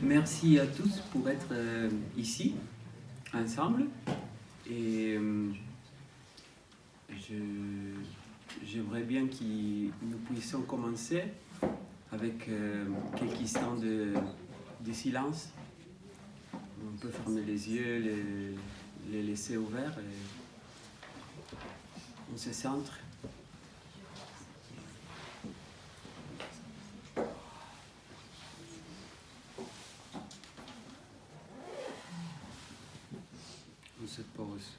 Merci à tous pour être ici, ensemble. Et j'aimerais bien que nous puissions commencer avec quelques instants de silence. On peut fermer les yeux, les laisser ouverts et on se centre. On se pose.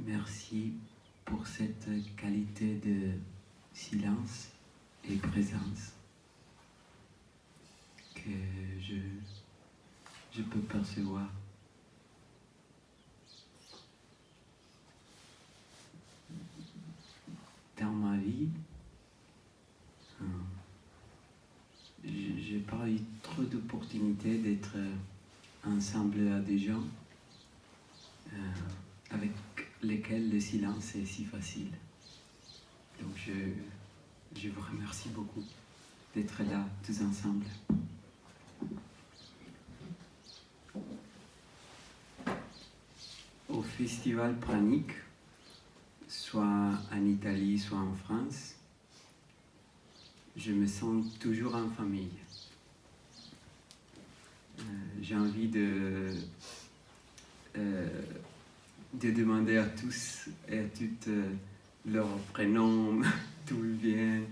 Merci pour cette qualité de silence et présence que je peux percevoir. Dans ma vie, j'ai pas eu trop d'opportunités d'être ensemble à des gens avec lesquels le silence est si facile. Donc je vous remercie beaucoup d'être là tous ensemble. Au Festival Pranic, soit en Italie, soit en France, je me sens toujours en famille. J'ai envie de demander à tous et à toutes leurs prénoms, d'où ils viennent.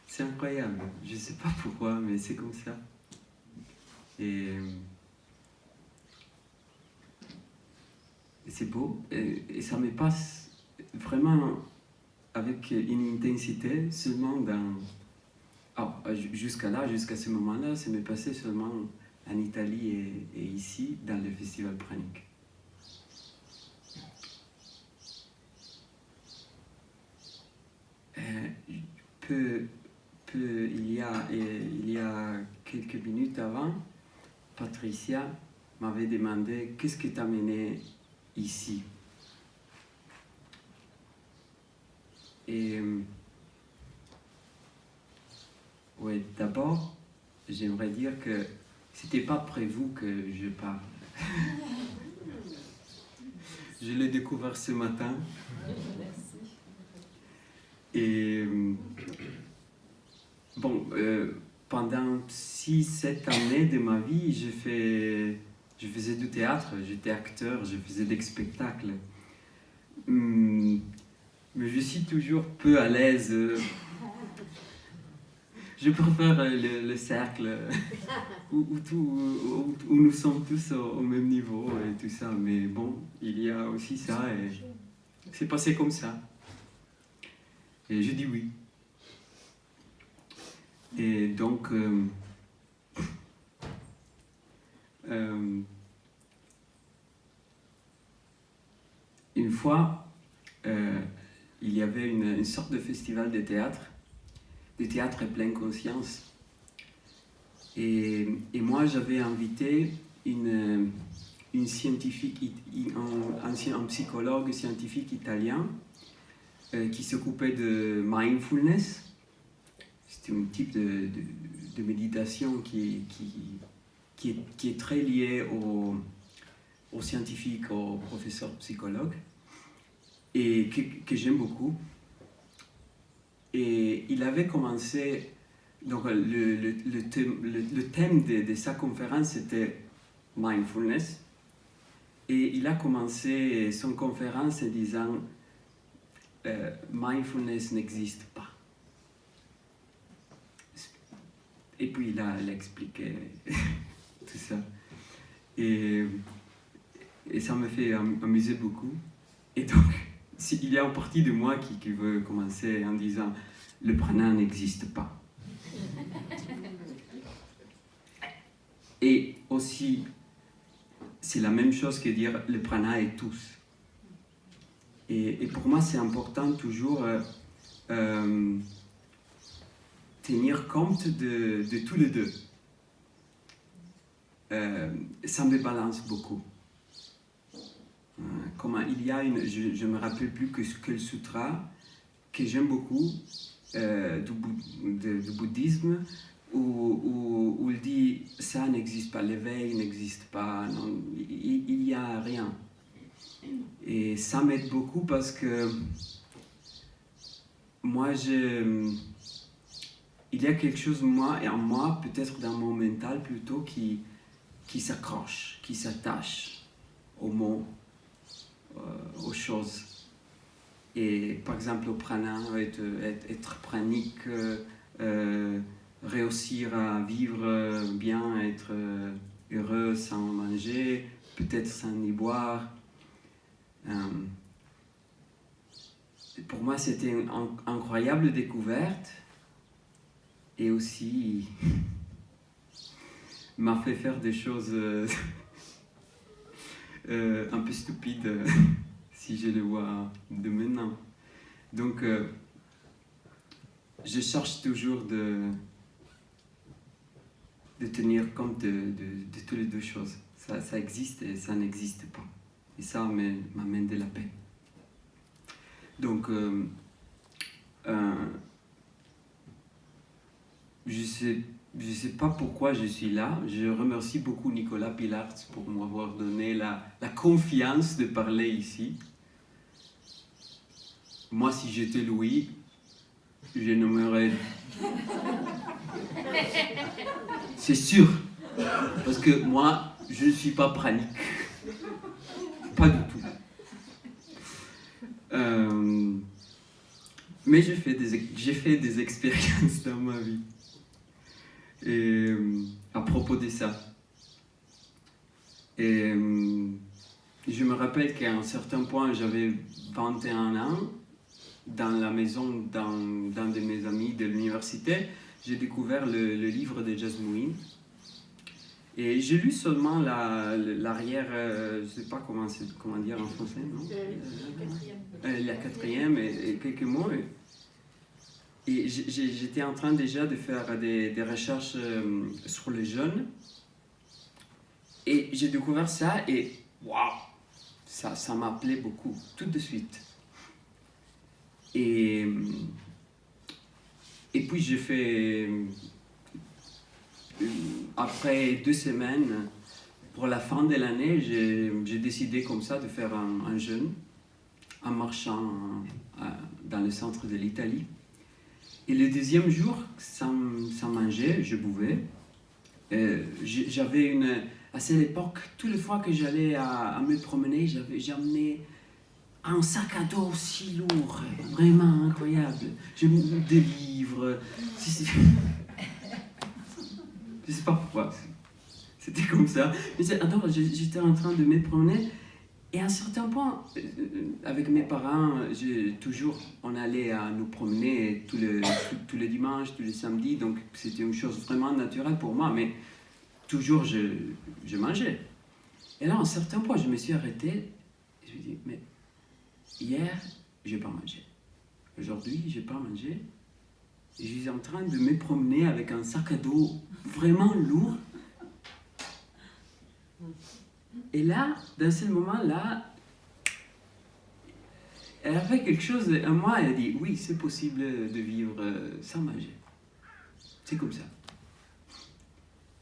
C'est incroyable, je ne sais pas pourquoi, mais c'est comme ça. Et c'est beau, et ça me passe vraiment avec une intensité seulement dans... jusqu'à ce moment-là, ça m'est passé seulement en Italie et ici, dans le Festival Pranic. Il y a quelques minutes avant, Patricia m'avait demandé « Qu'est-ce qui t'a amené ici ?» Et ouais, d'abord, j'aimerais dire que c'était pas prévu que je parle. Je l'ai découvert ce matin. Et bon, pendant 6-7 années de ma vie, je faisais du théâtre, j'étais acteur, je faisais des spectacles. Mais je suis toujours peu à l'aise. Je préfère le cercle où nous sommes tous au même niveau et tout ça. Mais bon, il y a aussi ça et c'est passé comme ça. Et je dis oui. Et donc, une fois, il y avait une sorte de festival de théâtre pleine conscience. Et moi, j'avais invité une scientifique, un psychologue scientifique italien qui s'occupait de mindfulness. C'est un type de méditation qui est très lié aux scientifiques, aux professeurs psychologues, et que j'aime beaucoup. Et il avait commencé, donc le thème de sa conférence était mindfulness, et il a commencé son conférence en disant mindfulness n'existe pas. Et puis il a expliqué tout ça. Et ça me fait amuser beaucoup. Et donc, il y a une partie de moi qui veut commencer en disant le prana n'existe pas. Et aussi, c'est la même chose que dire le prana est tous. Et pour moi, c'est important toujours tenir compte de tous les deux. Ça me balance beaucoup. Comment il y a je ne me rappelle plus que le sutra que j'aime beaucoup du bouddhisme où il dit ça n'existe pas, l'éveil n'existe pas, non, il n'y a rien. Et ça m'aide beaucoup parce que moi il y a quelque chose en moi, peut-être dans mon mental plutôt, qui s'accroche, qui s'attache aux mots, aux choses. Et par exemple au prana, être pranique, réussir à vivre bien, être heureux sans manger, peut-être sans y boire. Pour moi, c'était une incroyable découverte et aussi m'a fait faire des choses un peu stupides si je le vois de maintenant. Donc, je cherche toujours de tenir compte de toutes les deux choses. Ça existe et ça n'existe pas. Et ça m'amène de la paix. Donc, je sais pas pourquoi je suis là. Je remercie beaucoup Nicolas Pilartz pour m'avoir donné la confiance de parler ici. Moi, si j'étais Louis, je nommerais... C'est sûr. Parce que moi, je ne suis pas pranique. Pas du tout. Mais j'ai fait des expériences dans ma vie. Et à propos de ça. Et je me rappelle qu'à un certain point, j'avais 21 ans, dans la maison d'un de mes amis de l'université, j'ai découvert le livre de Jasmine. Et j'ai lu seulement l'arrière, je ne sais pas comment dire en français, non ? La quatrième et quelques mots. Et j'étais en train déjà de faire des recherches sur les jeunes. Et j'ai découvert ça et waouh, ça m'appelait beaucoup, tout de suite. Et puis j'ai fait, après 2 semaines, pour la fin de l'année, j'ai décidé comme ça de faire un jeûne en marchant dans le centre de l'Italie. Et le deuxième jour, sans manger, je buvais. J'avais à cette époque, toutes les fois que j'allais à me promener, j'amenais un sac à dos aussi lourd, vraiment incroyable. Des livres. Je sais pas pourquoi. C'était comme ça. Mais alors, j'étais en train de me promener. Et à un certain point, avec mes parents, on allait à nous promener tous les dimanches, tous les samedis. Donc c'était une chose vraiment naturelle pour moi. Mais toujours, je mangeais. Et là, à un certain point, je me suis arrêté. Et je me dis, mais hier, je n'ai pas mangé. Aujourd'hui, je n'ai pas mangé. Et je suis en train de me promener avec un sac à dos vraiment lourd. Et là, dans ce moment-là, elle a fait quelque chose en moi. Elle a dit, oui, c'est possible de vivre sans manger. C'est comme ça.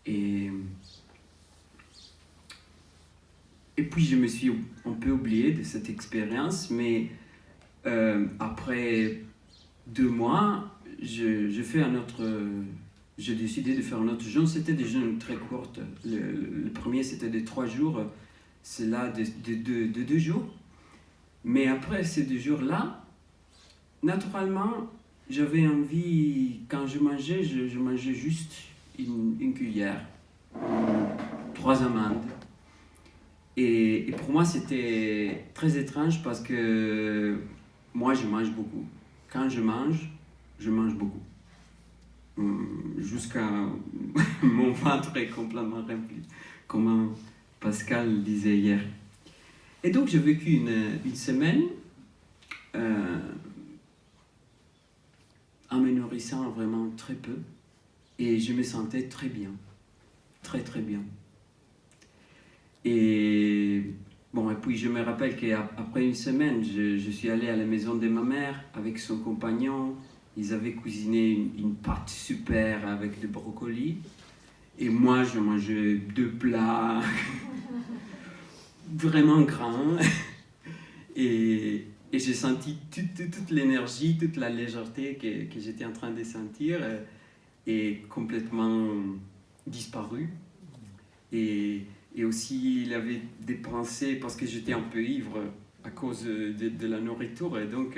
Et puis, je me suis un peu oublié de cette expérience, mais après 2 mois, j'ai décidé de faire un autre jeûne. C'était des jeûnes très courts. Le premier, c'était de 3 jours. C'est là de 2 jours. Mais après ces 2 jours-là, naturellement, j'avais envie, quand je mangeais, je mangeais juste une cuillère, 3 amandes. Et pour moi, c'était très étrange parce que moi, je mange beaucoup. Quand je mange beaucoup. Jusqu'à mon ventre est complètement rempli, comme Pascal disait hier. Et donc j'ai vécu une semaine en me nourrissant vraiment très peu, et je me sentais très bien, très très bien. Et puis je me rappelle qu'après une semaine, je suis allé à la maison de ma mère avec son compagnon. Ils avaient cuisiné une pâte super avec des brocolis. Et moi, je mangeais 2 plats vraiment grands. Et j'ai senti toute l'énergie, toute la légèreté que j'étais en train de sentir est complètement disparue. Et aussi, il avait des pensées, parce que j'étais un peu ivre à cause de la nourriture. Et donc...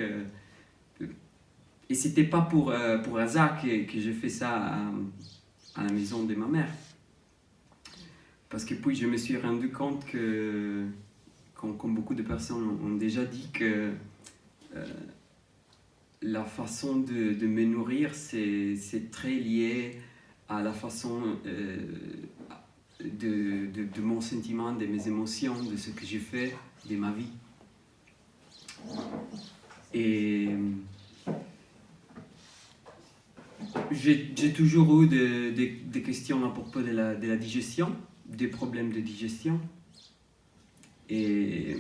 Et c'était pas pour hasard que j'ai fait ça à la maison de ma mère. Parce que puis je me suis rendu compte que, comme beaucoup de personnes ont déjà dit, que la façon de me nourrir, c'est très lié à la façon de mon sentiment, de mes émotions, de ce que j'ai fait, de ma vie. Et... J'ai toujours eu des questions à propos de la digestion, des problèmes de digestion. Et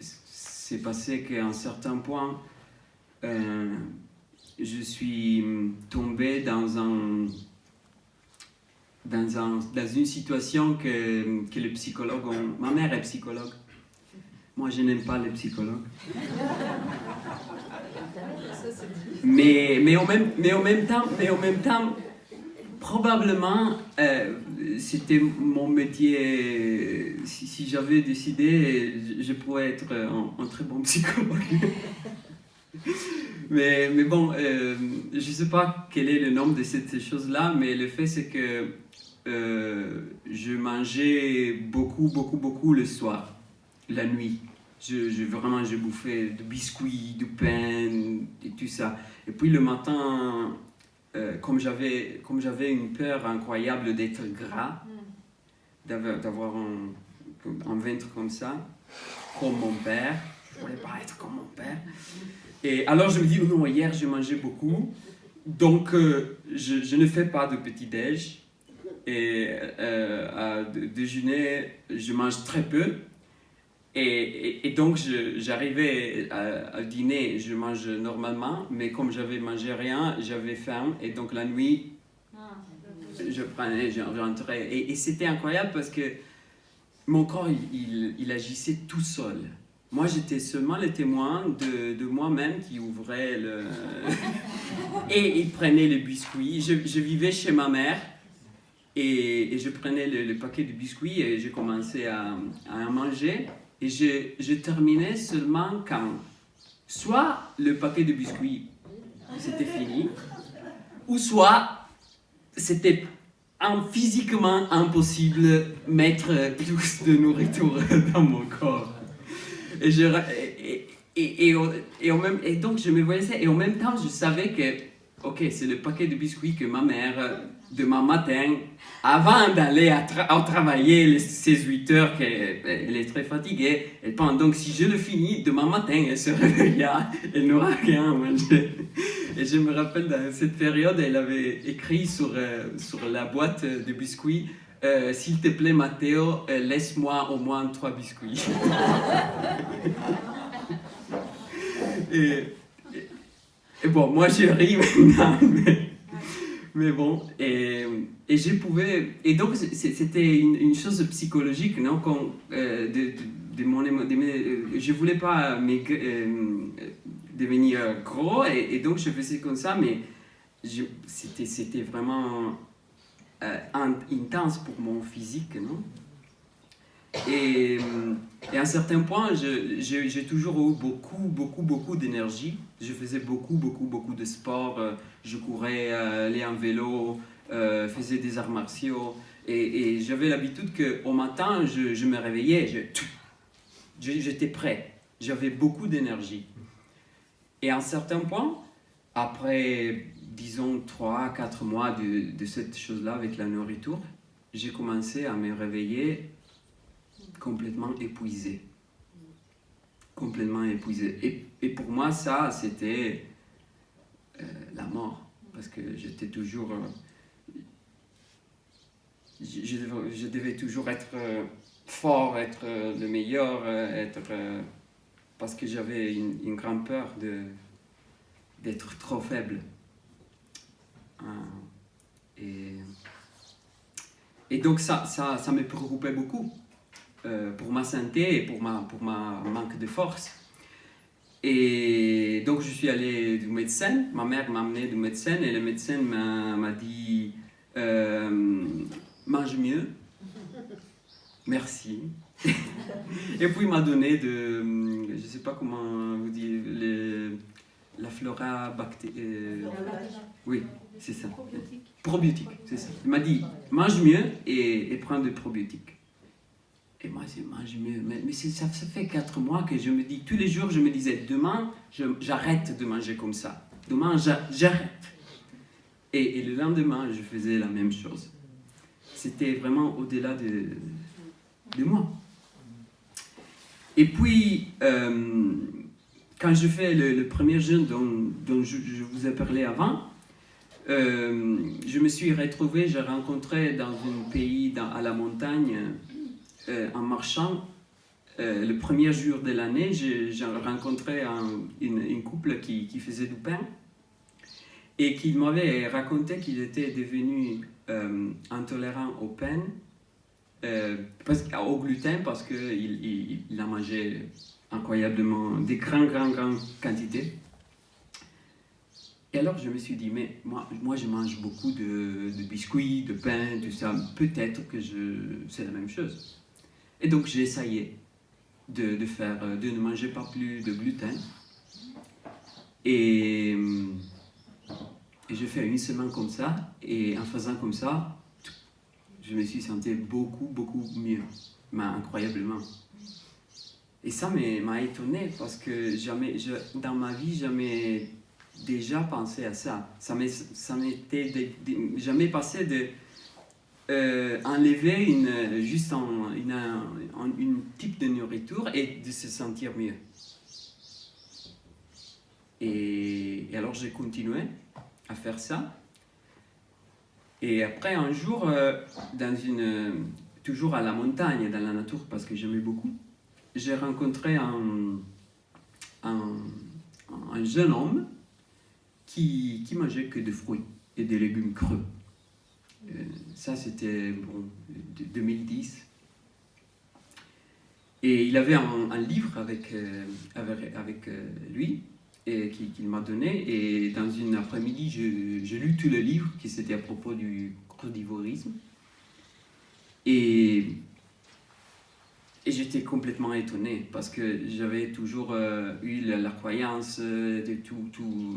c'est passé qu'à un certain point, je suis tombé dans une situation que les psychologues ont... Ma mère est psychologue. Moi, je n'aime pas les psychologues. Mais en même temps, probablement, c'était mon métier. Si j'avais décidé, je pourrais être un très bon psychologue. mais bon, je ne sais pas quel est le nom de cette chose-là, mais le fait, c'est que je mangeais beaucoup le soir. La nuit, je bouffais du biscuits, du pain et tout ça. Et puis le matin, comme j'avais une peur incroyable d'être gras, d'avoir un ventre comme ça, comme mon père. Je ne voulais pas être comme mon père. Et alors je me dis, non, hier j'ai mangé beaucoup, donc je ne fais pas de petit-déj. Et à déjeuner, je mange très peu. Et donc, j'arrivais à dîner, je mange normalement, mais comme j'avais mangé rien, j'avais faim. Et donc, la nuit, je rentrais. Et c'était incroyable parce que mon corps, il agissait tout seul. Moi, j'étais seulement le témoin de moi-même qui ouvrait le... et il prenait le biscuit. Je vivais chez ma mère et je prenais le paquet de biscuits et je commençais à en manger. Et je terminais seulement quand soit le paquet de biscuits, c'était fini, ou soit c'était physiquement impossible de mettre plus de nourriture dans mon corps. Et, et donc je me voyais ça, et en même temps je savais que, ok, c'est le paquet de biscuits que ma mère, demain matin, avant d'aller travailler ces 8 heures, elle est très fatiguée, elle pense, donc si je le finis, demain matin, elle se réveillera, elle n'aura rien à manger. Et je me rappelle, dans cette période, elle avait écrit sur la boîte de biscuits, s'il te plaît, Matteo, laisse-moi au moins 3 biscuits. et bon, moi je ris maintenant, mais bon, et je pouvais, et donc c'était une chose psychologique, non, je voulais pas devenir gros, et donc je faisais comme ça, mais c'était vraiment intense pour mon physique, non? Et à un certain point, j'ai toujours eu beaucoup d'énergie. Je faisais beaucoup de sport. Je courais, allais en vélo, faisais des arts martiaux. Et j'avais l'habitude qu'au matin, je me réveillais, j'étais prêt. J'avais beaucoup d'énergie. Et à un certain point, après, disons, 3-4 mois de cette chose-là avec la nourriture, j'ai commencé à me réveiller complètement épuisé. Complètement épuisé. Et pour moi, ça, c'était la mort. Parce que j'étais toujours... je devais toujours être fort, être le meilleur, parce que j'avais une grande peur d'être trop faible. Et donc ça me préoccupait beaucoup. Pour ma santé et pour ma manque de force. Et donc je suis allé du médecin, ma mère m'a amené du médecin et le médecin m'a dit mange mieux, merci. Et puis il m'a donné je ne sais pas comment vous dites, la flora bactérie. Oui, c'est ça. Probiotiques, c'est ça. Il m'a dit mange mieux et prends des probiotiques. Et moi, je mange mieux. Mais ça fait 4 mois que je me dis, tous les jours, je me disais, demain, j'arrête de manger comme ça. Demain, j'arrête. Et le lendemain, je faisais la même chose. C'était vraiment au-delà de moi. Et puis, quand je fais le premier jeûne dont je vous ai parlé avant, je me suis retrouvé, j'ai rencontré dans un pays à la montagne, en marchant, le premier jour de l'année, j'ai rencontré une couple qui faisait du pain et qui m'avait raconté qu'il était devenu intolérant au pain, au gluten, parce qu'il a mangé incroyablement des grandes quantités. Et alors je me suis dit, mais moi je mange beaucoup de biscuits, de pain, tout ça, peut-être que c'est la même chose. Et donc j'ai essayé de ne manger pas plus de gluten. Et j'ai fait une semaine comme ça, et en faisant comme ça, je me suis senti beaucoup mieux, mais incroyablement. Et ça m'a étonné, parce que dans ma vie, jamais déjà pensé à ça. Ça m'était jamais passé de enlever une type de nourriture et de se sentir mieux. Et alors j'ai continué à faire ça. Et après un jour, toujours à la montagne, dans la nature, parce que j'aimais beaucoup, j'ai rencontré un jeune homme qui mangeait que des fruits et des légumes crus. Ça, c'était bon, 2010. Et il avait un livre avec lui et qu'il m'a donné. Et dans une après-midi, j'ai lu tout le livre qui c'était à propos du crudivorisme. Et j'étais complètement étonné parce que j'avais toujours eu la croyance de tout,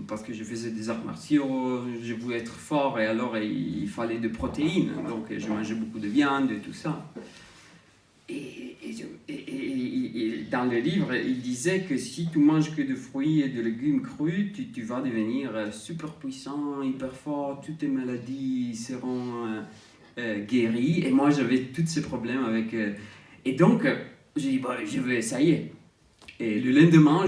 parce que je faisais des arts martiaux, je voulais être fort et alors il fallait des protéines, donc je mangeais beaucoup de viande et tout ça. Et dans le livre, il disait que si tu manges que de fruits et de légumes crus, tu vas devenir super puissant, hyper fort, toutes tes maladies seront guéries. Et moi, j'avais tous ces problèmes avec... et donc, j'ai dit, bah, je vais essayer. Et le lendemain,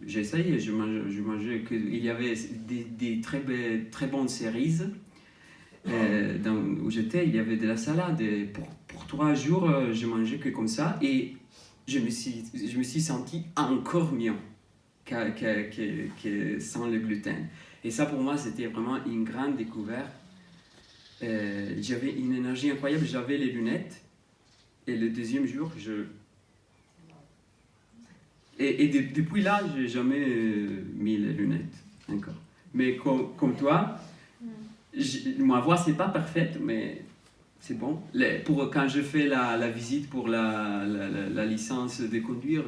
j'ai essayé. Je mangeais que... Il y avait des très bonnes cerises. Où j'étais, il y avait de la salade. Et pour 3 jours, je mangeais que comme ça. Et je me suis senti encore mieux que sans le gluten. Et ça, pour moi, c'était vraiment une grande découverte. J'avais une énergie incroyable. J'avais les lunettes. Et le deuxième jour, depuis là, je n'ai jamais mis les lunettes encore. Mais comme toi, ma voix, c'est pas parfaite, mais c'est bon. Quand je fais la visite pour la licence de conduire,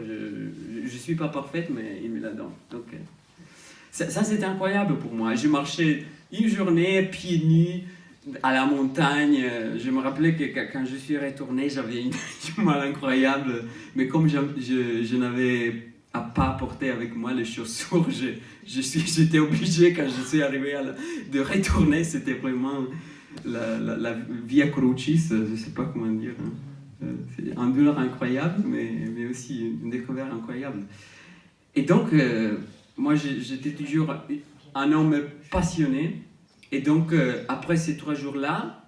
je suis pas parfaite, mais il me la donne. Donc, ça c'était incroyable pour moi. Je marchais une journée pieds nus à la montagne. Je me rappelais que quand je suis retourné, j'avais une mal incroyable. Mais comme je n'avais pas porté avec moi les chaussures, j'étais obligé, quand je suis arrivé de retourner. C'était vraiment la Via Crucis, je ne sais pas comment dire. Hein. C'est un douleur incroyable, mais aussi une découverte incroyable. Et donc, moi, j'étais toujours un homme passionné. Et donc, après ces 3 jours-là,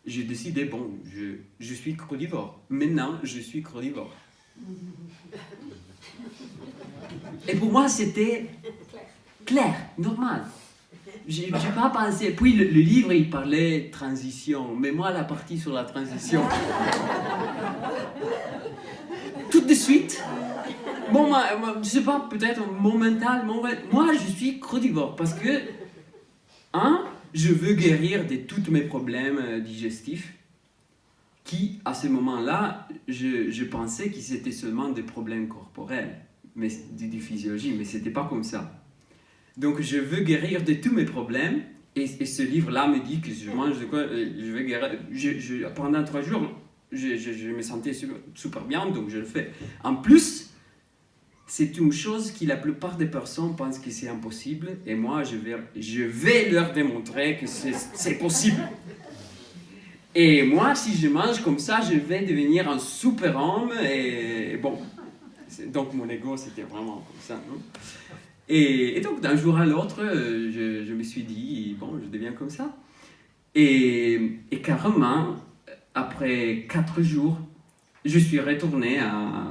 j'ai décidé, bon, je suis crudivore. Maintenant, je suis crudivore. Et pour moi, c'était clair, normal. J'ai pas pensé. Puis le livre, il parlait transition. Mais moi, la partie sur la transition. Tout de suite. Bon, je sais pas, peut-être mon mental, moi, je suis crudivore parce que, je veux guérir de tous mes problèmes digestifs qui, à ce moment-là, je pensais que c'était seulement des problèmes corporels, mais de physiologie, mais c'était pas comme ça. Donc, je veux guérir de tous mes problèmes, et ce livre-là me dit que je mange de quoi, je vais guérir. Pendant 3 jours, je me sentais super bien, donc je le fais. En plus, c'est une chose que la plupart des personnes pensent que c'est impossible, et moi, je vais leur démontrer que c'est possible. Et moi, si je mange comme ça, je vais devenir un super homme, et bon. Donc, mon ego, c'était vraiment comme ça, non? Et donc, d'un jour à l'autre, je me suis dit, bon, je deviens comme ça. Et carrément, après 4 jours, je suis retourné à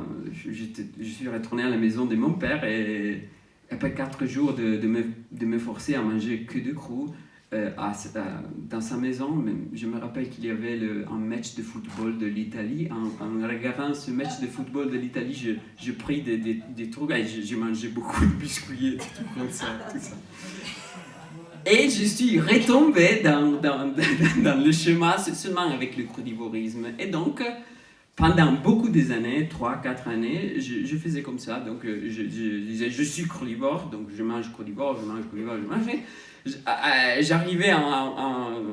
la maison de mon père. Et après 4 jours de me forcer à manger que de cru, dans sa maison, je me rappelle qu'il y avait un match de football de l'Italie. En regardant ce match de football de l'Italie, je pris des trucs, et j'ai mangé beaucoup de biscuits et tout comme ça, tout ça. Et je suis retombé dans le schéma seulement avec le crudivorisme. Et donc, pendant beaucoup des années, 3-4 années, je faisais comme ça. Donc, je disais, je suis crudivore, donc je mange crudivore, je mange. J'arrivais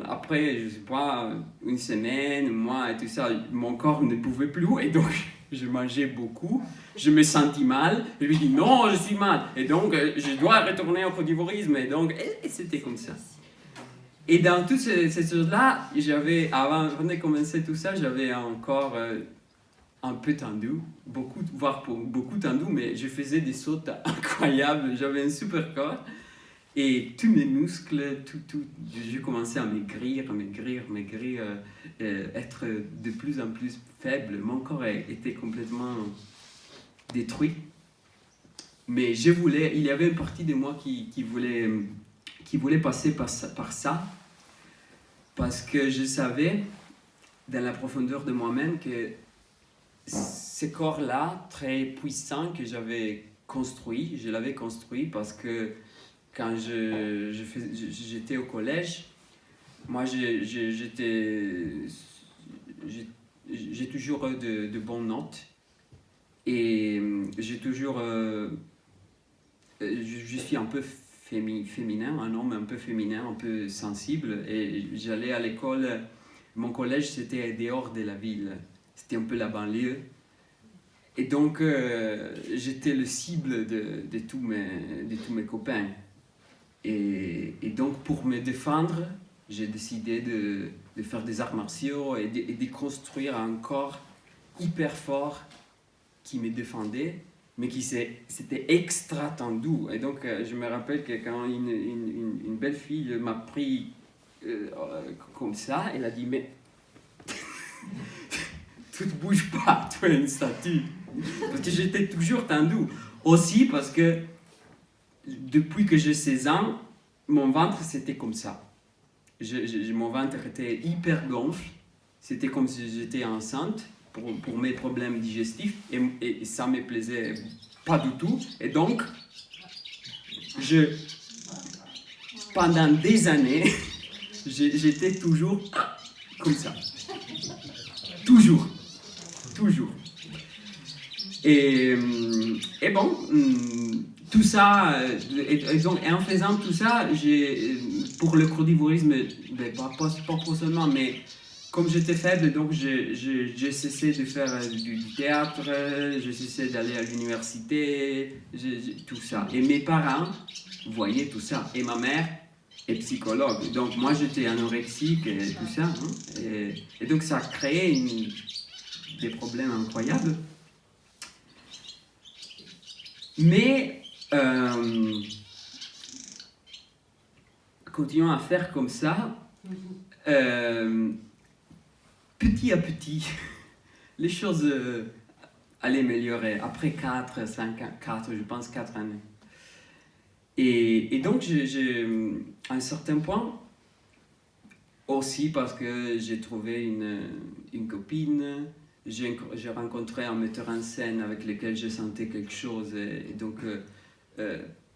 après, je sais pas, une semaine, un mois et tout ça, mon corps ne pouvait plus, et donc je mangeais beaucoup, je me sentis mal, je lui dis non, je suis mal, et donc je dois retourner au crudivorisme, et donc et c'était comme ça. Et dans toutes ces choses-là, avant de commencer tout ça, j'avais encore un peu tendu, voire beaucoup tendu, mais je faisais des sauts incroyables, j'avais un super corps. Et tous mes muscles, je commençais à maigrir, être de plus en plus faible. Mon corps était complètement détruit. Mais il y avait une partie de moi qui voulait passer par ça, parce que je savais, dans la profondeur de moi-même, que ce corps-là, très puissant, que j'avais construit, je l'avais construit parce que quand j'étais au collège, moi j'ai toujours eu de bonnes notes et j'ai toujours je suis un peu féminin, un homme un peu féminin, un peu sensible, et j'allais à l'école. Mon collège c'était dehors de la ville, c'était un peu la banlieue, et donc j'étais le cible de tous mes copains. Et donc pour me défendre, j'ai décidé de faire des arts martiaux et de construire un corps hyper fort qui me défendait, mais c'était extra tendu. Et donc je me rappelle que quand une belle fille m'a pris comme ça, elle a dit mais tu ne bouges pas, tu es une statue. Parce que j'étais toujours tendu. Aussi parce que depuis que j'ai 16 ans, mon ventre c'était comme ça. Mon ventre était hyper gonfle. C'était comme si j'étais enceinte pour mes problèmes digestifs. Et ça ne me plaisait pas du tout. Et donc, pendant des années, j'étais toujours comme ça. Toujours. Et bon, tout ça, et en faisant tout ça, pour le crudivorisme, pas seulement, mais comme j'étais faible, donc j'ai cessé de faire du théâtre, j'ai cessé d'aller à l'université, tout ça. Et mes parents voyaient tout ça. Et ma mère est psychologue. Donc moi j'étais anorexique et tout ça. Hein, et donc ça a créé des problèmes incroyables. Mais continuons à faire comme ça, petit à petit, les choses allaient améliorer. Après 4 années. Et donc, à un certain point, aussi parce que j'ai trouvé une copine, j'ai rencontré un metteur en scène avec lequel je sentais quelque chose. Et donc,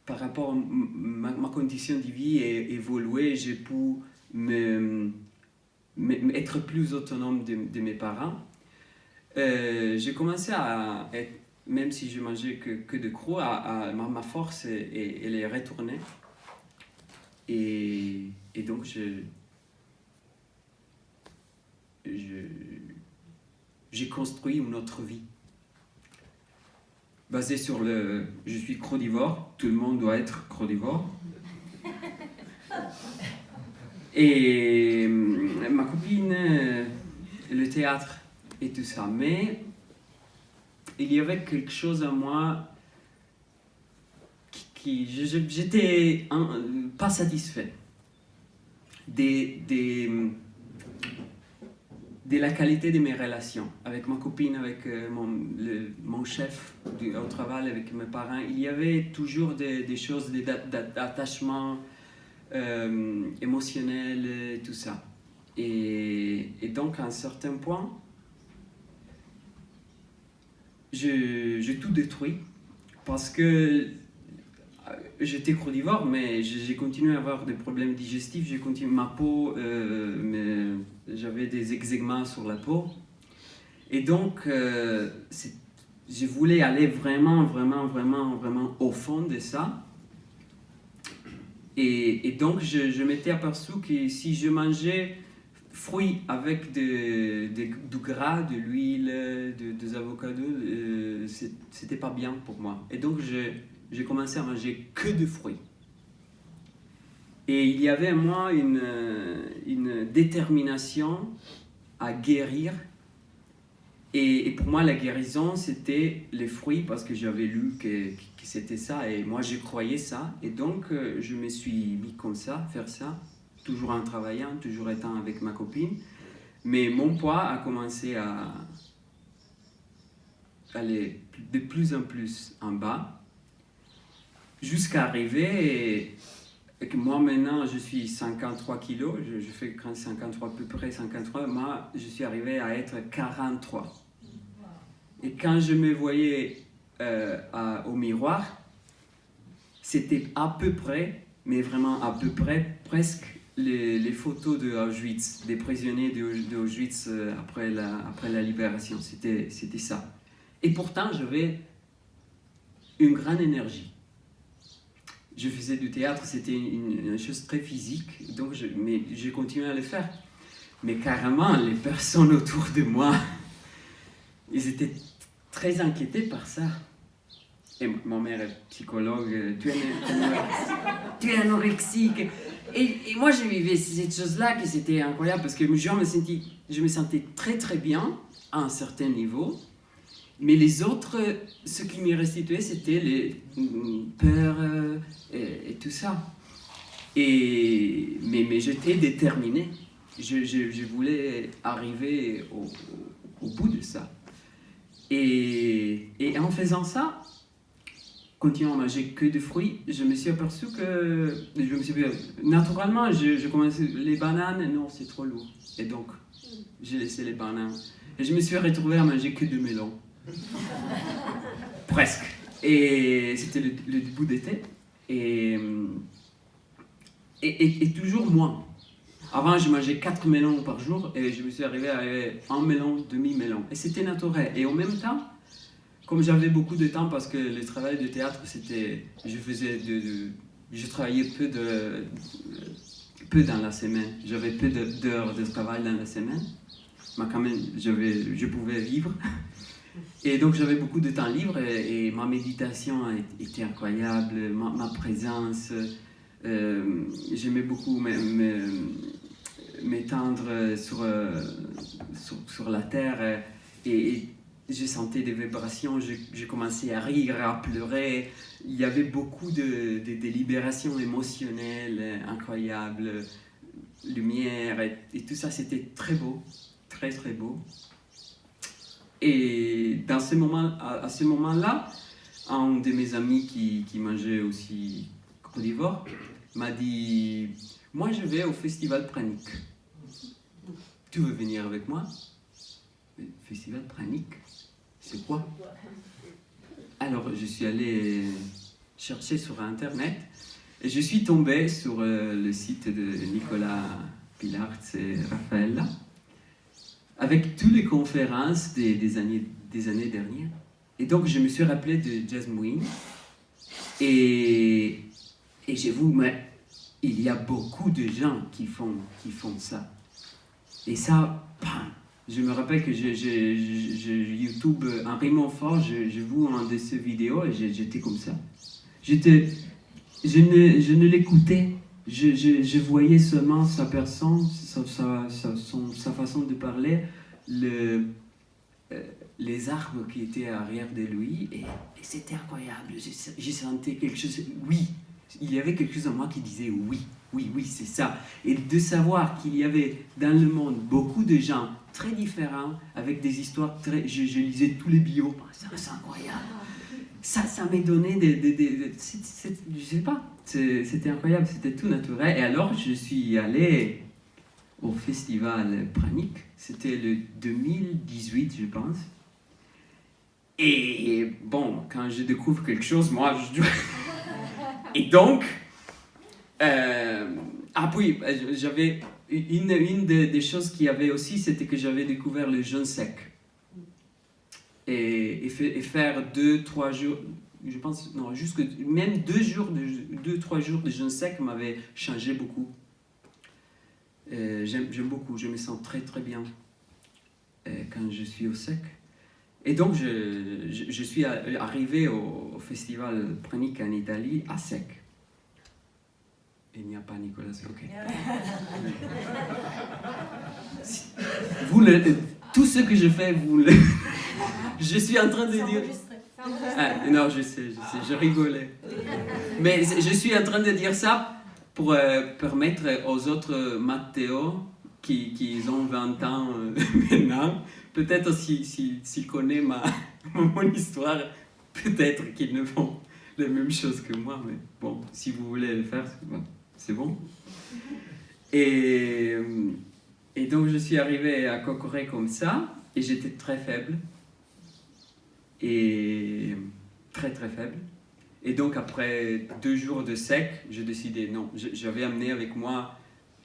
par rapport à ma condition de vie évoluée, j'ai pu être plus autonome de mes parents. J'ai commencé à être, même si je mangeais que de crocs, ma force elle est retournée. Et donc j'ai construit une autre vie basée sur je suis crodivore, tout le monde doit être crodivore. Et ma copine, le théâtre et tout ça. Mais il y avait quelque chose en moi j'étais pas satisfait de la qualité de mes relations avec ma copine, avec mon chef au travail, avec mes parents. Il y avait toujours des choses d'attachement émotionnel et tout ça. Et donc, à un certain point, j'ai tout détruit parce que j'étais crodivore, mais j'ai continué à avoir des problèmes digestifs. Ma peau, j'avais des eczémas sur la peau. Et donc, je voulais aller vraiment au fond de ça. Et donc, je m'étais aperçu que si je mangeais fruits avec du gras, de l'huile, des avocados, c'était pas bien pour moi. Et donc, j'ai commencé à manger que de fruits. Et il y avait en moi une détermination à guérir. Et pour moi, la guérison, c'était les fruits, parce que j'avais lu que c'était ça, et moi, je croyais ça. Et donc, je me suis mis comme ça, faire ça, toujours en travaillant, toujours étant avec ma copine. Mais mon poids a commencé aller de plus en plus en bas, jusqu'à arriver, et que moi maintenant je suis 53 kilos, je fais 53 à peu près 53, moi je suis arrivé à être 43. Et quand je me voyais au miroir, c'était à peu près, mais vraiment à peu près, presque les photos de Auschwitz, des prisonniers d'Auschwitz après la libération. C'était ça. Et pourtant, j'avais une grande énergie. Je faisais du théâtre, c'était une chose très physique, donc mais j'ai continué à le faire. Mais carrément, les personnes autour de moi, ils étaient très inquiétés par ça. Et ma mère est psychologue, tu es anorexique. Et moi, je vivais cette chose-là, que c'était incroyable, parce que je me sentais très très bien, à un certain niveau. Mais les autres, ce qui me restituait, c'était les peurs et tout ça. Mais j'étais déterminé. Je voulais arriver au bout de ça. Et en faisant ça, continuant à manger que des fruits, je me suis aperçu que... naturellement, je commençais les bananes, non, c'est trop lourd. Et donc, j'ai laissé les bananes. Et je me suis retrouvé à manger que du melon. Presque. Et c'était le début d'été. Et toujours moins. Avant, je mangeais 4 melons par jour et je me suis arrivé à un melon, demi-melon. Et c'était naturel. Et en même temps, comme j'avais beaucoup de temps, parce que le travail de théâtre, c'était... Je travaillais peu dans la semaine. J'avais peu d'heures de travail dans la semaine. Mais quand même, je pouvais vivre. Et donc j'avais beaucoup de temps libre et ma méditation était incroyable, ma présence, j'aimais beaucoup m'étendre sur la terre et je sentais des vibrations, je commençais à rire, à pleurer, il y avait beaucoup de libération émotionnelle incroyable, lumière et tout ça, c'était très beau, très très beau. Et à ce moment-là, un de mes amis qui mangeait aussi crudivore m'a dit « Moi, je vais au festival Pranic. Tu veux venir avec moi ?» Festival Pranic, c'est quoi? Alors, je suis allé chercher sur Internet et je suis tombé sur le site de Nicolas Pilartz et Raffaella, avec toutes les conférences des années dernières. Et donc, je me suis rappelé de Jasmine. Et j'avoue, mais il y a beaucoup de gens qui font ça. Et ça, bam, je me rappelle que YouTube, Raymond Fort, je vu un de ces vidéos et j'étais comme ça. Je ne l'écoutais. Je voyais seulement sa personne, sa façon de parler, les arbres qui étaient arrière de lui, et c'était incroyable. Je sentais quelque chose, oui, il y avait quelque chose en moi qui disait oui, c'est ça. Et de savoir qu'il y avait dans le monde beaucoup de gens très différents, avec des histoires très... Je lisais tous les bios, c'est incroyable. Ça m'a donné je sais pas, c'était incroyable, c'était tout naturel. Et alors, je suis allé au festival Pranic, c'était le 2018, je pense. Et bon, quand je découvre quelque chose, moi, je... Et donc, oui, j'avais une des choses qu'il y avait aussi, c'était que j'avais découvert le jeûne sec. Et faire 2-3 jours, je pense, non, même 2-3 jours de jeûne sec m'avait changé beaucoup. J'aime beaucoup, je me sens très très bien quand je suis au sec. Et donc je suis arrivé au festival Pranic en Italie à sec. Il n'y a pas Nicolas, c'est ok. Tout ce que je fais, je suis en train de dire... Non, je sais, je rigolais. Mais je suis en train de dire ça pour permettre aux autres Matteo qui ont 20 ans maintenant, peut-être s'ils connaissent mon histoire, peut-être qu'ils ne font la même chose que moi, mais bon, si vous voulez le faire, c'est bon. Et donc je suis arrivé à Kokoré comme ça, et j'étais très faible, et très très faible. Et donc après 2 jours de sec, j'ai décidé, non, j'avais amené avec moi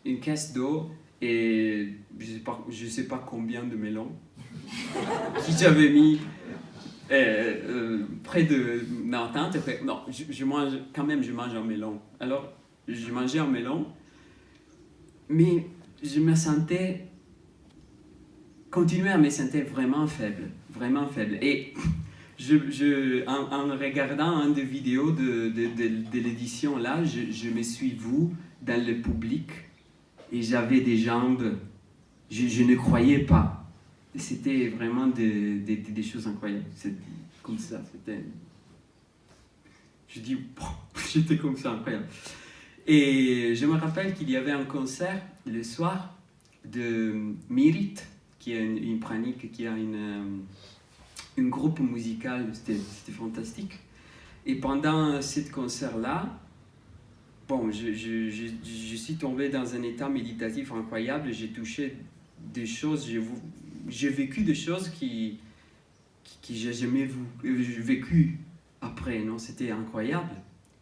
une caisse d'eau et je sais pas combien de melons que j'avais mis près de ma tente. Non, je mange, quand même je mange un melon. Alors je mangeais un melon, mais je me sentais, continuais à me sentir vraiment faible, vraiment faible. Et en regardant une des vidéos de l'édition là, je me suis vu dans le public et j'avais des jambes, je ne croyais pas. C'était vraiment des choses incroyables. C'est comme ça, c'était... Je dis, j'étais comme ça, incroyable. Et je me rappelle qu'il y avait un concert le soir de Mirit, qui est une pranique, qui a une groupe musical, c'était fantastique. Et pendant ce concert-là, bon, je suis tombé dans un état méditatif incroyable, j'ai touché des choses, j'ai vécu des choses qui j'ai jamais vécu après, non, c'était incroyable.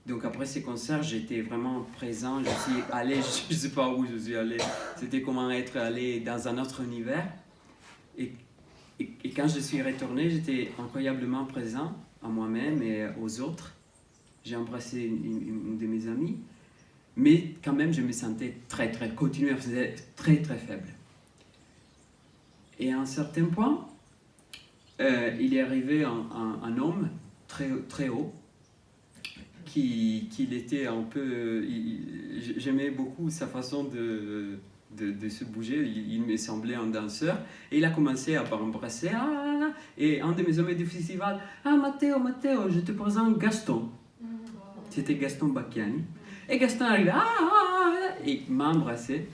Donc après ces concerts, j'étais vraiment présent, je suis allé, je ne sais pas où je suis allé, c'était comment être allé dans un autre univers. Et quand je suis retourné, j'étais incroyablement présent à moi-même et aux autres. J'ai embrassé une de mes amies, mais quand même, je me sentais continué à faire très faible. Et à un certain point, il est arrivé un homme très haut, qui était un peu... J'aimais beaucoup sa façon de se bouger, il me semblait un danseur, et il a commencé à m'embrasser, et un de mes amis du festival, Matteo, je te présente Gaston. C'était Gaston Bacchiani. Et Gaston arrive, et il m'a embrassé.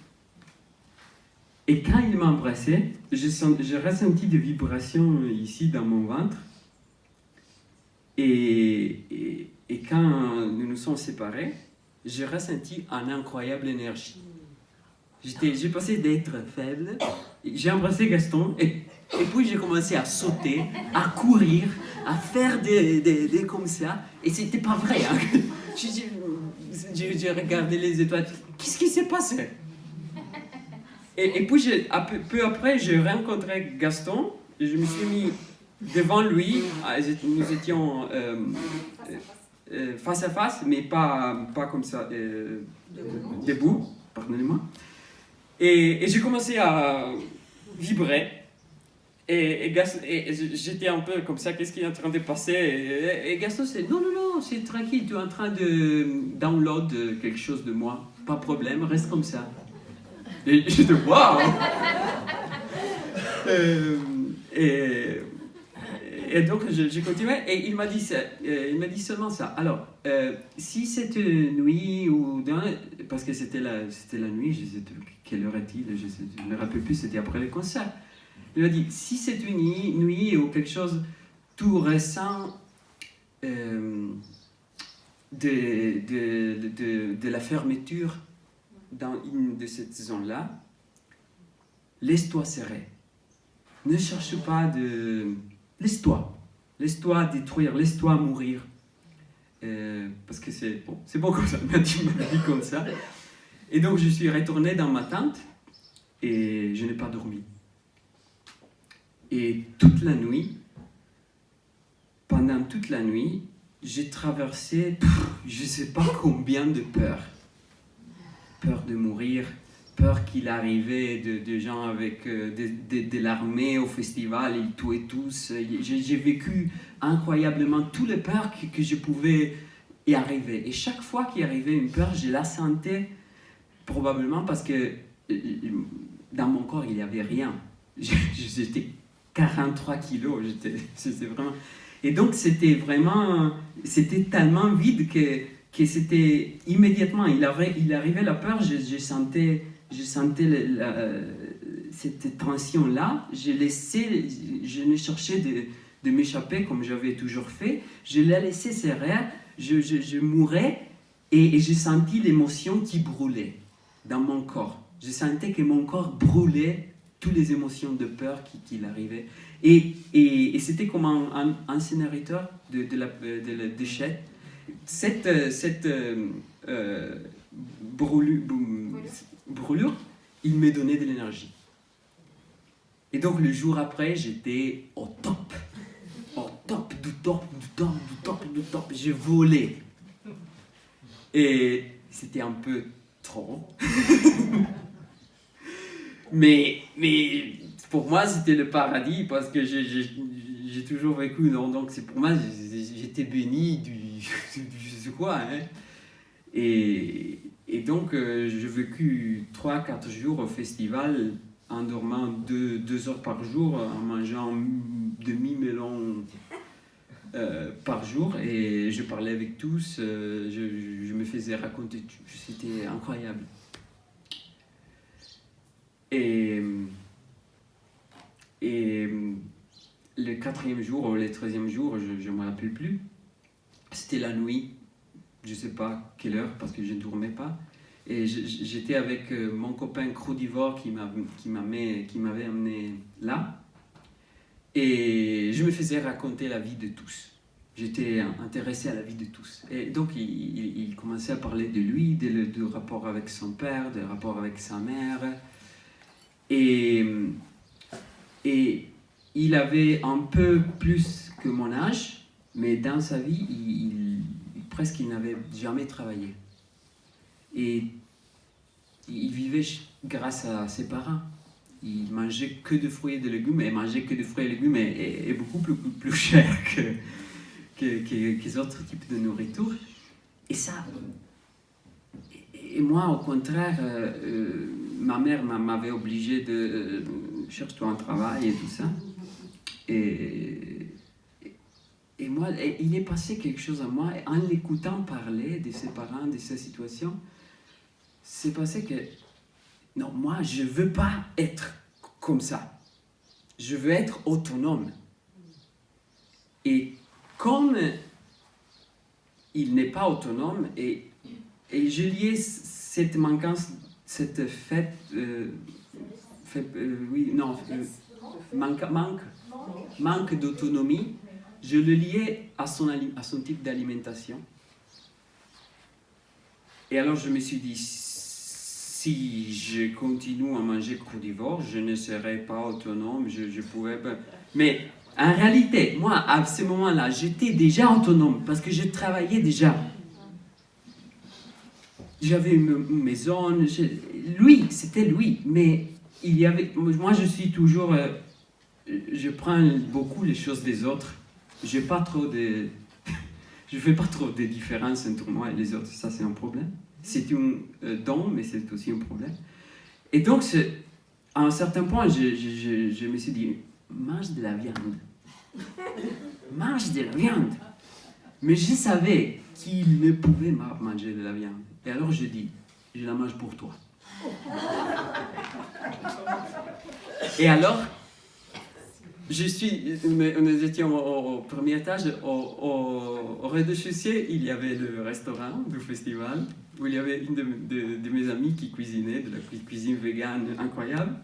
Et quand il m'a embrassé, j'ai ressenti des vibrations ici dans mon ventre. Et quand nous nous sommes séparés, j'ai ressenti une incroyable énergie. J'ai passé d'être faible, j'ai embrassé Gaston, et puis j'ai commencé à sauter, à courir, à faire des comme ça, et c'était pas vrai. Hein. J'ai regardé les étoiles, qu'est-ce qui s'est passé? Et puis peu après, j'ai rencontré Gaston, et je me suis mis devant lui, nous étions face à face, mais pas comme ça, debout, pardonnez-moi. Et j'ai commencé à vibrer. Et j'étais un peu comme ça, qu'est-ce qui est en train de passer? Et Gaston c'est non, c'est tranquille, tu es en train de download quelque chose de moi. Pas de problème, reste comme ça. Et j'étais waouh! Et donc j'ai continué et il m'a dit seulement ça. Alors, si cette nuit parce que c'était la nuit, je sais quelle heure est-il, je ne me rappelle plus, c'était après le concert. Il m'a dit, si cette nuit ou quelque chose, tout ressent de la fermeture dans une de ces zones-là, laisse-toi serrer. Ne cherche pas de... Laisse-toi détruire, laisse-toi mourir. Parce que c'est bon comme ça, il m'a dit comme ça. Et donc je suis retourné dans ma tente et je n'ai pas dormi. Et pendant toute la nuit, j'ai traversé, je ne sais pas combien de peurs. Peur de mourir, peur qu'il arrivait de gens avec de l'armée au festival, ils tuaient tous. J'ai vécu incroyablement toutes les peurs que je pouvais y arriver. Et chaque fois qu'il arrivait une peur, je la sentais probablement parce que dans mon corps, il n'y avait rien. J'étais 43 kilos, c'était vraiment... Et donc, c'était tellement vide que c'était immédiatement, il arrivait la peur, je je sentais cette tension-là. Je ne cherchais de m'échapper comme j'avais toujours fait. Je l'ai laissé serrer, je mourais et j'ai senti l'émotion qui brûlait dans mon corps. Je sentais que mon corps brûlait, toutes les émotions de peur qui arrivaient. Et c'était comme un incinérateur de la déchet. Cette brûlure, il me donnait de l'énergie. Et donc le jour après, j'étais au top. Au top, du top, du top, du top, du top. Je volais. Et c'était un peu trop. mais pour moi, c'était le paradis parce que j'ai toujours vécu. Donc c'est pour moi, j'étais béni du je sais quoi. Hein. Et donc, j'ai vécu 3-4 jours au festival en dormant 2 heures par jour, en mangeant demi-melon par jour. Et je parlais avec tous, je me faisais raconter tout. C'était incroyable. Et le 4e jour ou le 13e jour, je ne me rappelle plus, c'était la nuit. Je ne sais pas quelle heure parce que je ne dormais pas. Et j'étais avec mon copain crudivore qui m'avait amené là. Et je me faisais raconter la vie de tous. J'étais intéressé à la vie de tous. Et donc il commençait à parler de lui, du rapport avec son père, du rapport avec sa mère. Et il avait un peu plus que mon âge, mais dans sa vie, presque il n'avait jamais travaillé. Et il vivait grâce à ses parents. Il mangeait que de fruits et de légumes, et manger que de fruits et légumes est beaucoup plus cher que les autres types de nourriture. Et ça... Et moi, au contraire, ma mère m'avait obligé de chercher un travail et tout ça. Et moi, il est passé quelque chose à moi, en l'écoutant parler de ses parents, de sa situation, c'est passé que, non, moi, je ne veux pas être comme ça. Je veux être autonome. Et comme il n'est pas autonome, et je liais cette manquance, cette manque d'autonomie, je le liais à son type d'alimentation. Et alors je me suis dit, si je continue à manger crudivore, je ne serai pas autonome, je pouvais pas... Mais en réalité, moi, à ce moment-là, j'étais déjà autonome parce que je travaillais déjà. J'avais une maison, c'était lui, mais il y avait... Moi, je suis toujours... je prends beaucoup les choses des autres. Je fais pas trop de différences entre moi et les autres. Ça, c'est un problème. C'est un don, mais c'est aussi un problème. Et donc, à un certain point, je me suis dit, mange de la viande. Mange de la viande. Mais je savais qu'il ne pouvait manger de la viande. Et alors, je dis, je la mange pour toi. Et alors... nous étions au premier étage, au rez-de-chaussée, il y avait le restaurant du festival, où il y avait une de mes amies qui cuisinait, de la cuisine végane incroyable.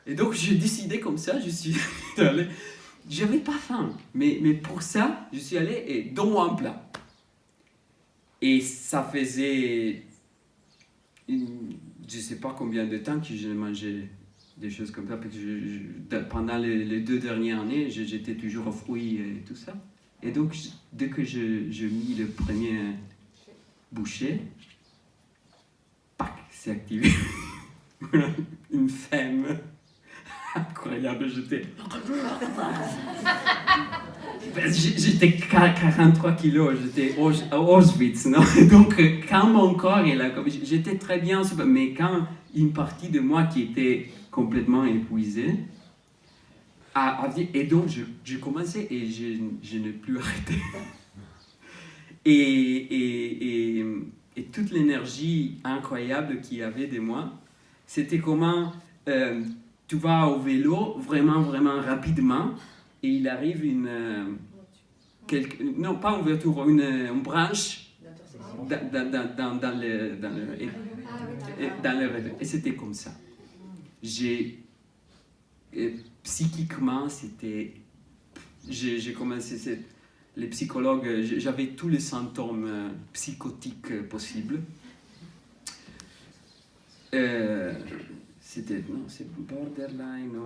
Et donc j'ai décidé comme ça, je suis allé, j'avais pas faim, mais pour ça, je suis allé et donne-moi un plat. Et ça faisait, je sais pas combien de temps que je mangeais des choses comme ça, parce que pendant les 2 dernières années, j'étais toujours aux fruits et tout ça. Et donc, dès que je mis le premier bouchée, pac, c'est activé. Une femme incroyable, j'étais 43 kilos, j'étais à Auschwitz, non? Donc, quand mon corps est là, j'étais très bien, mais quand une partie de moi qui était complètement épuisée, et donc je commençais et je n'ai plus arrêté. et toute l'énergie incroyable qu'il y avait de moi, C'était comment tu vas au vélo vraiment, vraiment rapidement et il arrive non, pas une ouverture, une branche dans le... Et c'était comme ça. Psychiquement, c'était... J'ai commencé... Les psychologues, j'avais tous les symptômes psychotiques possibles. C'est borderline,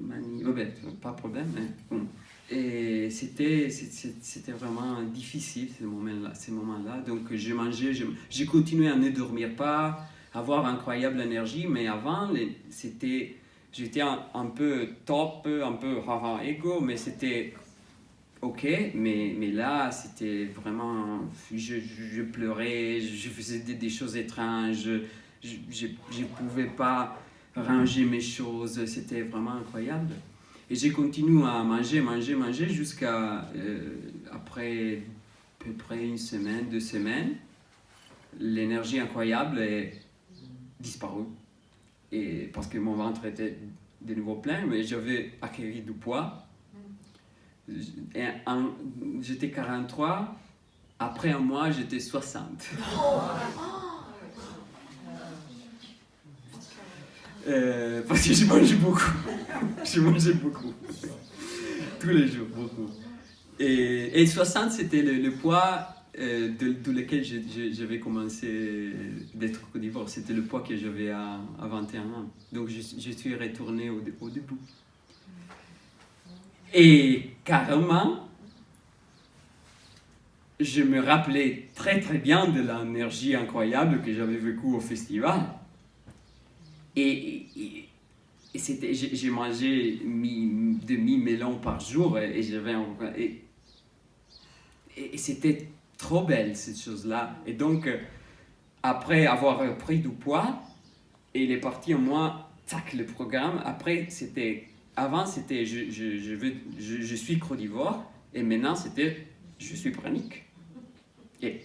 manie, pas de problème. Hein. Et c'était vraiment difficile ces moments-là. Donc je mangeais, j'ai continué à ne dormir pas, avoir incroyable énergie, mais avant, j'étais un peu top, un peu haha égo, mais c'était ok, mais là, c'était vraiment, je pleurais, je faisais des choses étranges, je ne pouvais pas ranger mes choses, c'était vraiment incroyable. Et j'ai continué à manger jusqu'à, après à peu près une semaine, 2 semaines, l'énergie incroyable est disparue. Et parce que mon ventre était de nouveau plein, mais j'avais acquis du poids. J'étais 43, après un mois, j'étais 60. Parce que je mangeais beaucoup. Tous les jours, beaucoup. Et 60, c'était le poids de lequel j'avais commencé d'être carnivore. C'était le poids que j'avais à 21 ans. Donc je suis retourné au début. Et carrément, je me rappelais très très bien de l'énergie incroyable que j'avais vécue au festival. Et j'ai mangé demi-melon par jour et c'était trop belle cette chose-là. Et donc, après avoir pris du poids, il est parti en moi, tac, le programme. Après, avant c'était je suis carnivore et maintenant c'était je suis pranique. Et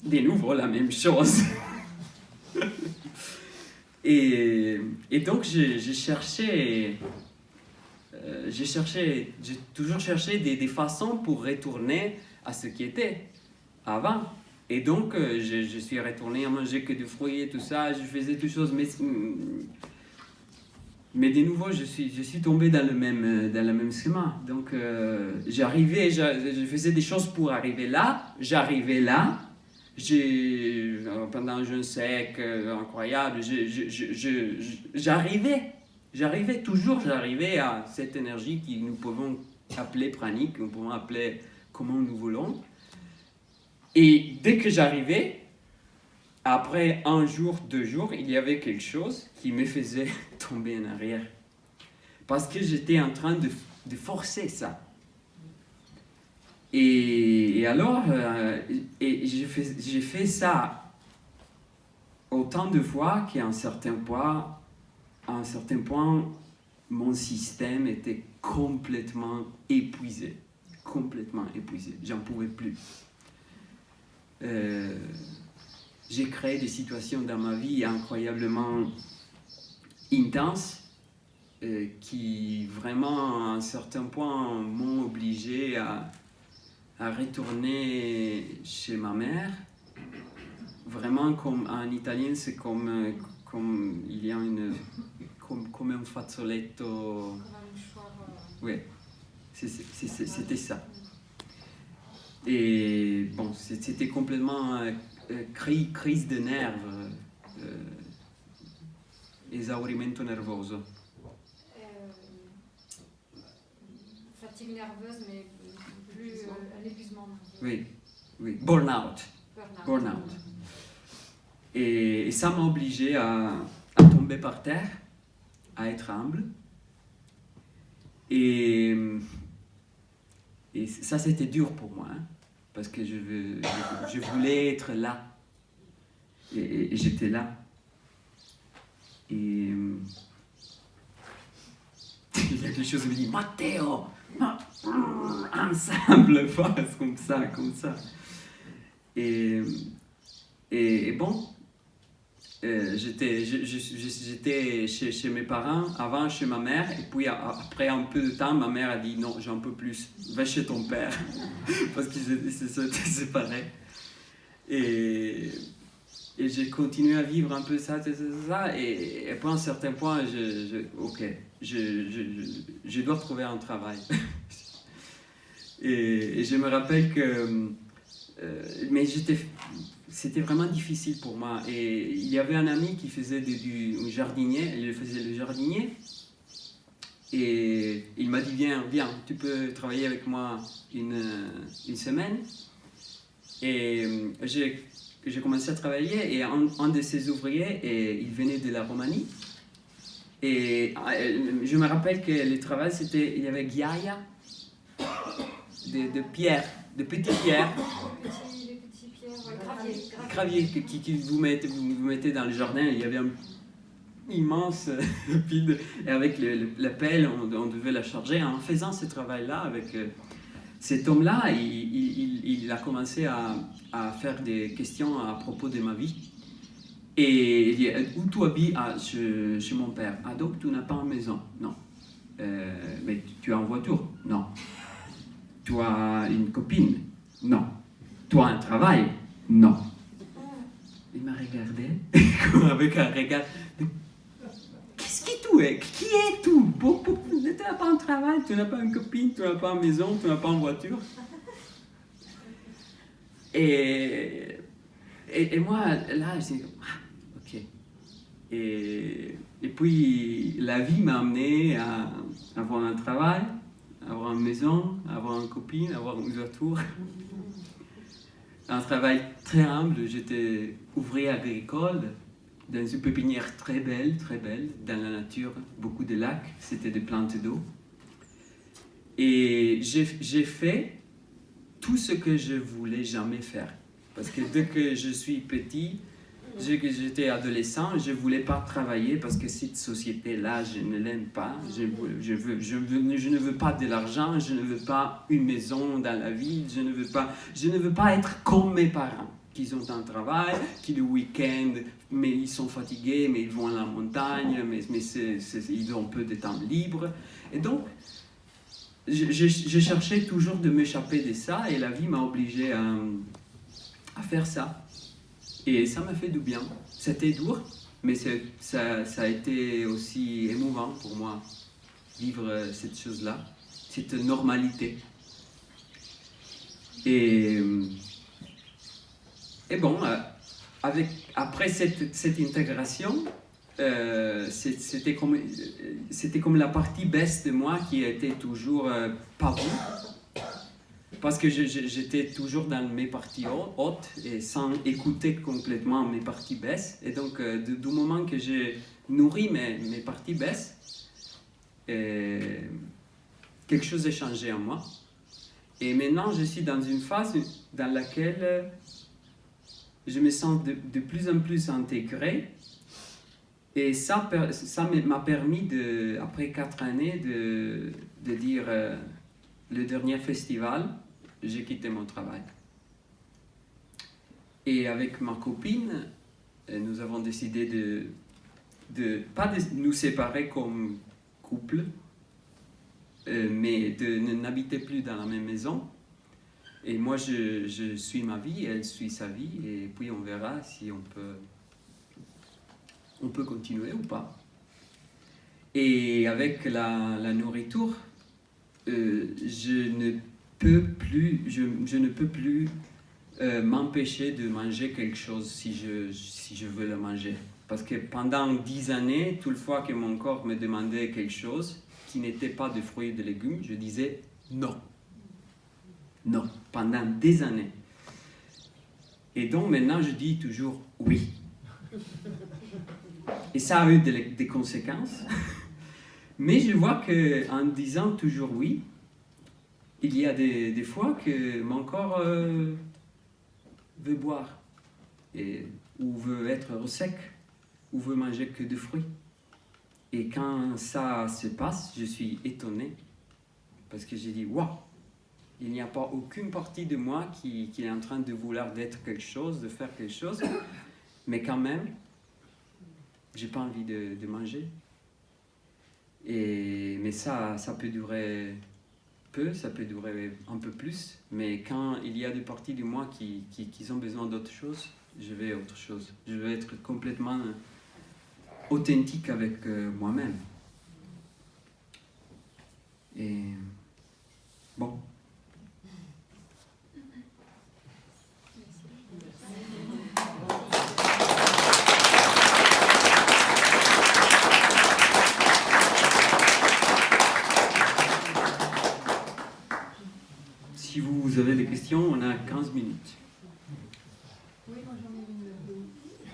de nouveau la même chose. Et donc j'ai toujours cherché des façons pour retourner à ce qui était avant. Et donc je suis retourné à manger que des fruits et tout ça, je faisais toutes choses, mais de nouveau je suis tombé dans le même schéma. Donc je faisais des choses pour arriver là, j'arrivais là. Pendant un jeûne sec incroyable, j'arrivais à cette énergie que nous pouvons appeler pranique, nous pouvons appeler comment nous voulons. Et dès que j'arrivais, après 1 jour, 2 jours, il y avait quelque chose qui me faisait tomber en arrière. Parce que j'étais en train de forcer ça. Et alors, j'ai fait ça autant de fois qu'à un certain point, mon système était complètement épuisé. J'en pouvais plus. J'ai créé des situations dans ma vie incroyablement intenses qui vraiment, à un certain point, m'ont obligé à retourner chez ma mère. Vraiment, comme en italien, c'est comme il y a comme un fazzoletto. Comme un mouchoir. Oui, c'était ça. Et bon, c'était complètement crise de nerfs, esaurimento nervoso. Fatigue nerveuse, mais plus un épuisement. Oui. Burnout. Et ça m'a obligé à tomber par terre, à être humble. Et ça, c'était dur pour moi, hein, parce que je voulais être là. Et j'étais là. Et il y a quelque chose qui me dit, Matteo, ensemble, face comme ça. Et bon, J'étais chez mes parents, avant chez ma mère, et puis après un peu de temps, ma mère a dit non, j'en peux plus, va chez ton père, parce qu'ils se sont séparés. Et j'ai continué à vivre un peu ça, et après un certain point, ok, je dois trouver un travail. Et je me rappelle que, mais c'était vraiment difficile pour moi. Et il y avait un ami qui faisait du jardinier, il faisait le jardinier. Et il m'a dit, viens, tu peux travailler avec moi une semaine. Et j'ai commencé à travailler et un de ses ouvriers, il venait de la Roumanie. Et je me rappelle que le travail, il y avait ghiaia, de pierres, de petites pierres. Les petits pierres, Gravier qui vous mettez dans le jardin. Il y avait un immense vide et avec la pelle, on devait la charger. En faisant ce travail-là avec cet homme-là, il a commencé à faire des questions à propos de ma vie. Et il dit, où tu habites? Chez mon père. Ah, donc tu n'as pas une maison? Non. Mais tu as une voiture? Non. Tu as une copine? Non. Tu as un travail? Non. Il m'a regardé avec un regard. Qu'est-ce que tu es? Qui es-tu? Tu n'as pas un travail, tu n'as pas une copine, tu n'as pas une maison, tu n'as pas une voiture. Et moi, là, j'ai dit, ok. Et puis, la vie m'a amené à avoir un travail, à avoir une maison, à avoir une copine, à avoir une voiture. Un travail très humble, j'étais ouvrier agricole dans une pépinière très belle, dans la nature, beaucoup de lacs, c'était des plantes d'eau. Et j'ai fait tout ce que je voulais jamais faire. Parce que dès que je suis petit, j'étais adolescent, je ne voulais pas travailler parce que cette société-là, je ne l'aime pas. Je ne veux pas de l'argent, je ne veux pas une maison dans la ville, je ne veux pas être comme mes parents, qui ont un travail, qui le week-end, mais ils sont fatigués, mais ils vont à la montagne, mais ils ont peu de temps libre. Et donc, je cherchais toujours de m'échapper de ça, et la vie m'a obligé à faire ça. Et ça m'a fait du bien. C'était dur, mais ça a été aussi émouvant pour moi, vivre cette chose-là, cette normalité. Et bon, après cette intégration, c'était comme la partie baisse de moi qui était toujours pas vue. Parce que j'étais toujours dans mes parties hautes et sans écouter complètement mes parties basses. Et donc, du moment que j'ai nourri mes parties basses, quelque chose a changé en moi. Et maintenant, je suis dans une phase dans laquelle je me sens de plus en plus intégré. Et ça m'a permis, après 4 années, de dire le dernier festival, j'ai quitté mon travail. Et avec ma copine, nous avons décidé pas de nous séparer comme couple, mais de n'habiter plus dans la même maison. Et moi, je suis ma vie, elle suit sa vie, et puis on verra si on peut continuer ou pas. Et avec la nourriture, je ne peux plus m'empêcher de manger quelque chose si je veux le manger. Parce que pendant 10 années, toute fois que mon corps me demandait quelque chose qui n'était pas de fruits et de légumes, je disais non. Non, pendant des années. Et donc maintenant, je dis toujours oui. Et ça a eu des conséquences. Mais je vois qu'en disant toujours oui, il y a des fois que mon corps veut boire, ou veut être sec, ou veut manger que des fruits. Et quand ça se passe, je suis étonné, parce que j'ai dit, waouh, il n'y a pas aucune partie de moi qui est en train de vouloir d'être quelque chose, de faire quelque chose, mais quand même, j'ai pas envie de manger. Mais ça peut durer peu, ça peut durer un peu plus, mais quand il y a des parties de moi qui ont besoin d'autre chose, je vais autre chose. Je veux être complètement authentique avec moi-même. Et bon. Si vous avez des questions, on a 15 minutes. Oui, moi j'en ai une.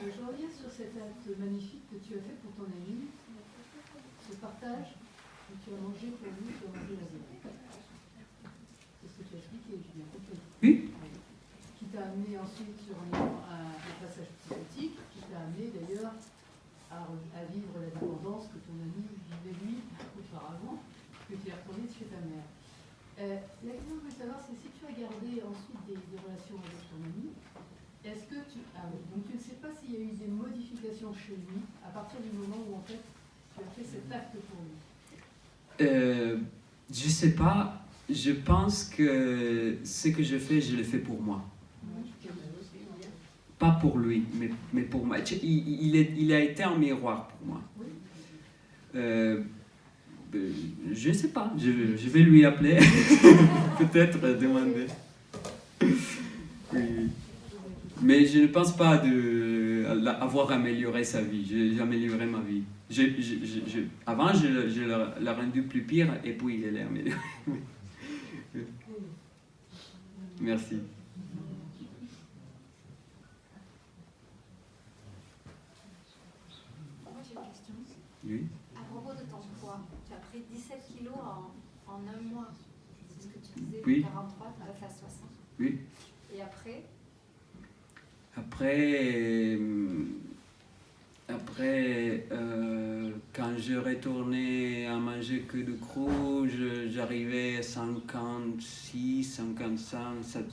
Je reviens sur cet acte magnifique que tu as fait pour ton ami, ce partage que tu as mangé pour lui, tu as mangé la vie. C'est ce que tu as expliqué, j'ai bien compris. Oui. Qui t'a amené ensuite sur un passage psychotique, qui t'a amené d'ailleurs à vivre la dépendance que ton ami vivait lui auparavant, que tu es retourné chez ta mère. La question que je voulais savoir, c'est si tu as gardé ensuite des relations avec ton ami, est-ce que donc tu ne sais pas s'il y a eu des modifications chez lui à partir du moment où en fait tu as fait cet acte pour lui? Je sais pas, je pense que ce que je fais, je le fais pour moi. Pas pour lui, mais pour moi. Il a été un miroir pour moi. Je ne sais pas, je vais lui appeler, peut-être demander. Oui. Mais je ne pense pas avoir amélioré sa vie, j'ai amélioré ma vie. Avant, je l'ai rendu plus pire et puis il est amélioré. Merci. Moi j'ai une question. Oui. À propos de ton poids, tu as pris 17 kilos en un mois. C'est ce que tu disais, Oui. 43, tu vas faire 60. Oui. Et après, quand je retournais à manger que de cru, j'arrivais à 56, 55, 7.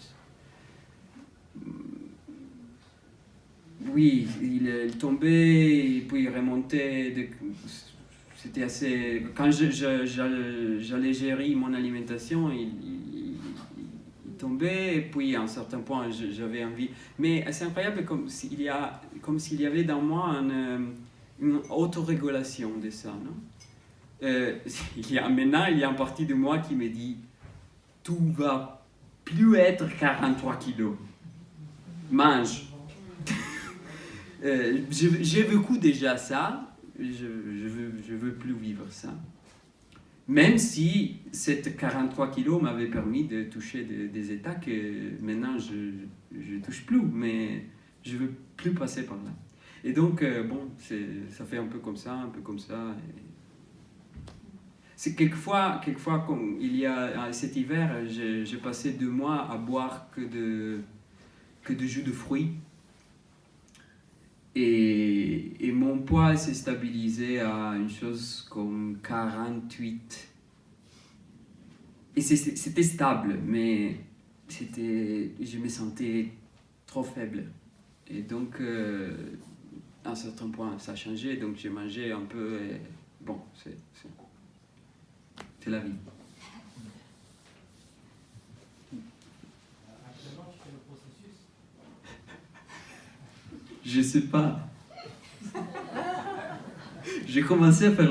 Oui, il tombait et puis il remontait. C'était assez. Quand j'allais gérer mon alimentation, il tombait et puis à un certain point j'avais envie. Mais c'est incroyable comme s'il y avait dans moi une autorégulation de ça, non? Maintenant, il y a une partie de moi qui me dit tout va plus être 43 kilos. Mange. J'ai vécu déjà ça, je veux plus vivre ça. Même si cette 43 kilos m'avait permis de toucher des états que maintenant je touche plus, mais je veux plus passer par là. Et donc, bon, ça fait un peu comme ça, C'est quelquefois comme il y a cet hiver, j'ai passé 2 mois à boire que de jus de fruits. Et mon poids s'est stabilisé à une chose comme 48. Et c'était stable, mais je me sentais trop faible. Et donc, à un certain point, ça a changé. Donc, j'ai mangé un peu. Et bon, c'est la vie. Actuellement, tu fais le processus? Je sais pas. J'ai commencé à faire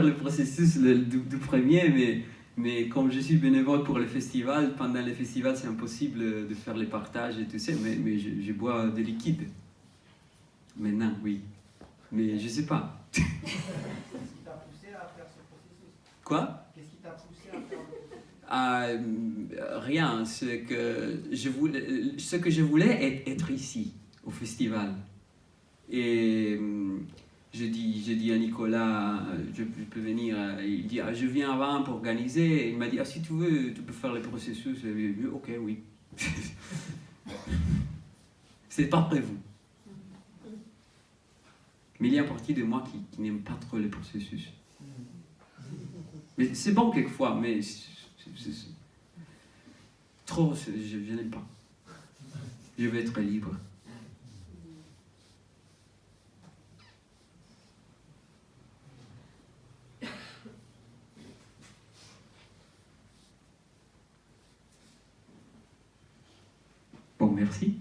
le processus du premier, mais comme je suis bénévole pour le festival, pendant les festivals, c'est impossible de faire les partages et tout ça, mais je bois des liquides. Maintenant, oui. Mais je sais pas. Qu'est-ce qui t'a poussé à faire ce processus? Quoi? Qu'est-ce qui t'a poussé à faire le processus? Rien. Ce que je voulais être ici, au festival. Et j'ai dit à Nicolas, je peux venir. Il dit, je viens avant pour organiser. Et il m'a dit, si tu veux, tu peux faire le processus. J'ai dit, ok, oui. C'est pas prévu. Mais il y a une partie de moi qui n'aime pas trop le processus. Mais c'est bon quelquefois, mais trop, je n'aime pas. Je veux être libre. merci.